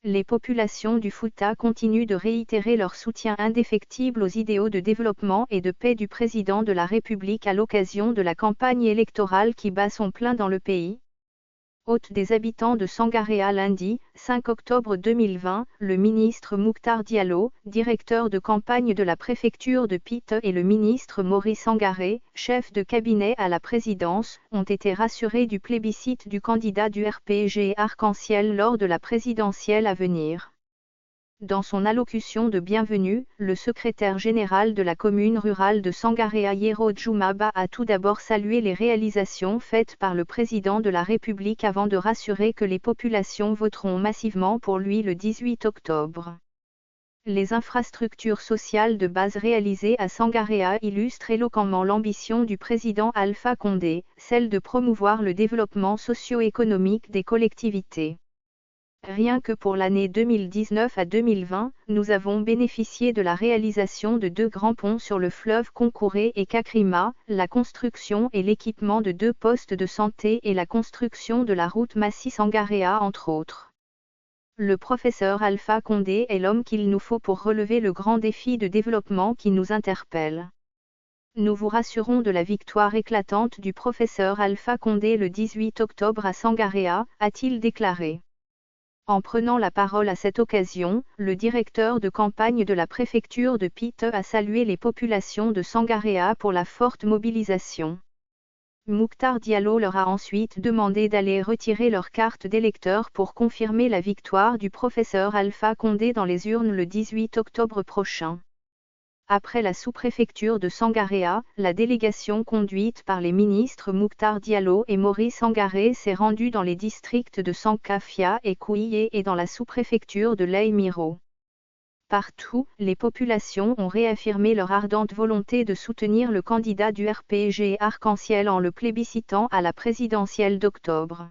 Les populations du Fouta continuent de réitérer leur soutien indéfectible aux idéaux de développement et de paix du président de la République à l'occasion de la campagne électorale qui bat son plein dans le pays. Hôte des habitants de Sangaréa lundi, 5 octobre 2020, le ministre Mouktar Diallo, directeur de campagne de la préfecture de Pite et le ministre Maurice Sangaré, chef de cabinet à la présidence, ont été rassurés du plébiscite du candidat du RPG Arc-en-Ciel lors de la présidentielle à venir. Dans son allocution de bienvenue, le secrétaire général de la commune rurale de Sangaréa Yero Djoumaba a tout d'abord salué les réalisations faites par le président de la République avant de rassurer que les populations voteront massivement pour lui le 18 octobre. Les infrastructures sociales de base réalisées à Sangaréa illustrent éloquemment l'ambition du président Alpha Condé, celle de promouvoir le développement socio-économique des collectivités. Rien que pour l'année 2019 à 2020, nous avons bénéficié de la réalisation de 2 grands ponts sur le fleuve Konkouré et Kakrima, la construction et l'équipement de 2 postes de santé et la construction de la route Massy-Sangaréa entre autres. Le professeur Alpha Condé est l'homme qu'il nous faut pour relever le grand défi de développement qui nous interpelle. Nous vous rassurons de la victoire éclatante du professeur Alpha Condé le 18 octobre à Sangaréa, a-t-il déclaré. En prenant la parole à cette occasion, le directeur de campagne de la préfecture de Pite a salué les populations de Sangaréa pour la forte mobilisation. Mouktar Diallo leur a ensuite demandé d'aller retirer leur carte d'électeur pour confirmer la victoire du professeur Alpha Condé dans les urnes le 18 octobre prochain. Après la sous-préfecture de Sangaréa, la délégation conduite par les ministres Mouktar Diallo et Maurice Sangaré s'est rendue dans les districts de Sankafia et Kouiyé et dans la sous-préfecture de Laïmiro. Partout, les populations ont réaffirmé leur ardente volonté de soutenir le candidat du RPG Arc-en-Ciel en le plébiscitant à la présidentielle d'octobre.